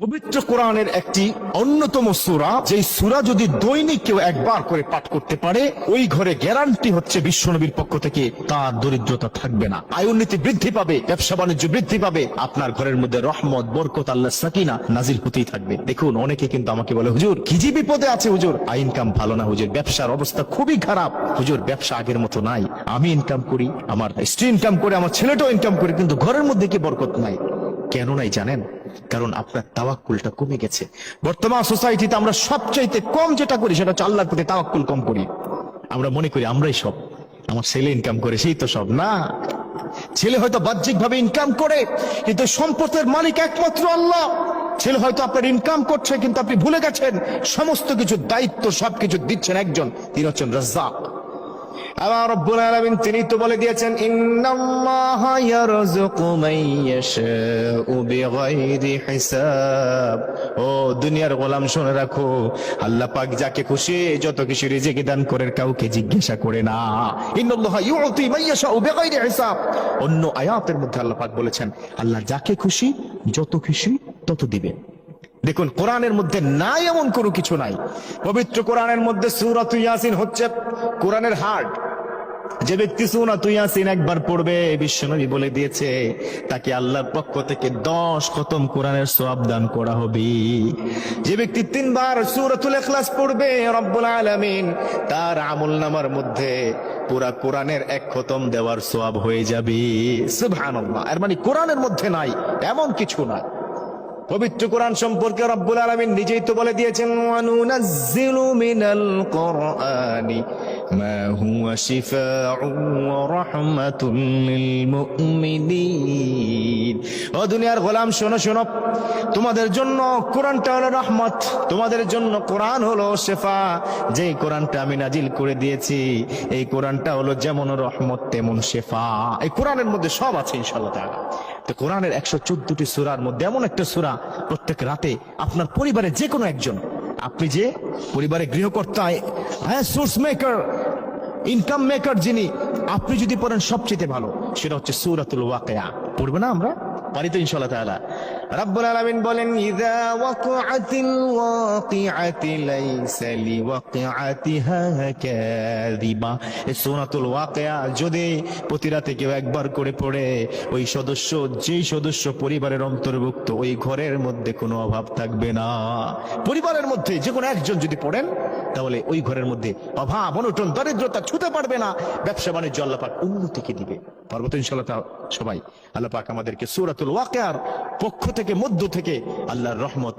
পবিত্র কোরআনের একটি অন্যতম সূরা, যেই সূরা যদি দৈনিক কেউ একবার করে পাঠ করতে পারে, ওই ঘরে গ্যারান্টি হচ্ছে বিশ্বনবীর পক্ষ থেকে তার দরিদ্রতা থাকবে না, আয় উন্নতি বৃদ্ধি পাবে, ব্যবসা বাণিজ্য বৃদ্ধি পাবে, আপনার ঘরের মধ্যে রহমত, বরকত, আল্লাহ সাকিনা নাজিল হতেই থাকবে। দেখুন, অনেকে কিন্তু আমাকে বলে, হুজুর কি যে বিপদে আছে, হুজুর ইনকাম ভালো না, হুজুর ব্যবসার অবস্থা খুবই খারাপ, হুজুর ব্যবসা আগের মতো নাই, আমি ইনকাম করি, আমার স্ত্রী ইনকাম করে, আমার ছেলেটাও ইনকাম করে, কিন্তু ঘরের মধ্যে কি বরকত নাই। কেন নাই জানেন? কারণ আপনার তাওয়াক্কুলটা কমে গেছে। বর্তমান সোসাইটিতে আমরা সবচাইতে কম যেটা করি সেটা হচ্ছে আল্লাহর প্রতি তাওয়াক্কুল কম করি। আমরা মনে করি আমরাই সব, আমার ছেলে ইনকাম করে সেই তো সব। না, ছেলে হয়তো বাহ্যিকভাবে ইনকাম করে, কিন্তু সম্পদের মালিক একমাত্র আল্লাহ। ছেলে হয়তো আপনার ইনকাম করছে, কিন্তু আপনি ভুলে গেছেন সমস্ত কিছু দায়িত্ব সবকিছু দিচ্ছেন একজন, তিনি হচ্ছেন রাজ্জাক। আল্লাহ রাব্বুল আলামিন তিনি তো বলে দিয়েছেন, ইন্নাল্লাহা ইয়ারযুকু মান ইয়াশাউ বিগাইরি হিসাব। ও দুনিয়ার গোলাম, শুনে রাখো, আল্লাহ পাক যাকে খুশি যত কিছু রিজিক দান করেন, কাউকে জিজ্ঞাসা করে না। ইন্নাল্লাহা ইউতি মান ইয়াশাউ বিগাইরি হিসাব। অন্য আয়াতের মধ্যে আল্লাহ পাক বলেছেন, আল্লাহ যাকে খুশি যত খুশি তত দিবেন। দেখুন, কোরআনের মধ্যে নাই এমন কোনো কিছু নাই। পবিত্র কোরআনের মধ্যে সূরাত ইয়াসিন হচ্ছে কোরআনের হার্ট। যে ব্যক্তি সূরাত ইয়াসিন একবার পড়বে, বিশ্বনবী বলে দিয়েছে, তাকে আল্লাহর পক্ষ থেকে 10 খতম কোরআনের সওয়াব দান করা হবে। যে ব্যক্তি 3 বার সূরাতুল ইখলাস পড়বে, রব্বুল আলামিন তার আমলনামার মধ্যে পুরা কোরআনের 1 খতম দেওয়ার সওয়াব হয়ে যাবে। সুবহানাল্লাহ। এর মানে কোরআনের মধ্যে নাই এমন কিছু না। পবিত্র কোরআন সম্পর্কে রব্বুল আলামিন নিজেই তো বলে দিয়েছেন, ওয়ানুনাজ্জিলু মিনাল কোরআনি মা হুয়া শিফাউন ওয়া রাহমাতুল লিল মুমিনিন। ও দুনিয়ার গোলাম, শোনো শোনো, তোমাদের জন্য কোরআনটা হলো রহমত, তোমাদের জন্য কোরআন হলো শিফা। যে কোরআনটা আমি নাজিল করে দিয়েছি, এই কোরআনটা হলো যেমন রহমত তেমন শিফা। এই কোরআনের মধ্যে সব আছে ইনশাআল্লাহ তাআলা। তো কোরআনের 114টি সূরার মধ্যে এমন একটা সূরা, প্রত্যেক রাতে আপনার পরিবারের যে কোনো একজন, আপনি যে পরিবারে গৃহকর্তা, হ্যাঁ, সোর্স মেকার, ইনকাম মেকার যিনি, আপনি যদি পড়েন সবচেয়ে ভালো, সেটা হচ্ছে সূরাতুল ওয়াকিয়া। পড়বে না আমরা? পারি তো ইনশাআল্লাহ তাআলা। রাব্বুল আলামিন বলেন, ইযা ওয়াকাআতিল ওয়াকিআতি লাইসা লিওয়াকিআতিহা কাযিবা। এই সূরাতুল ওয়াকিয়া যদি প্রতি রাতে কেউ একবার করে পড়ে, ওই সদস্য, যেই সদস্য পরিবারের অন্তর্ভুক্ত, ওই ঘরের মধ্যে কোনো অভাব থাকবে না। পরিবারের মধ্যে যে কোনো একজন যদি পড়েন, তাহলে ওই ঘরের মধ্যে অভাব, অনটন, দরিদ্রতা ছুতে পারবে না। ব্যবসা বাণিজ্য আল্লাহ পাক উন্নতিকে দিবে। পারবো তো ইনশাআল্লাহ সবাই? আল্লাহ পাক আমাদেরকে সূরাতুল ওয়াকিয়ার পক্ষ থেকে, মধ্য থেকে আল্লাহর রহমত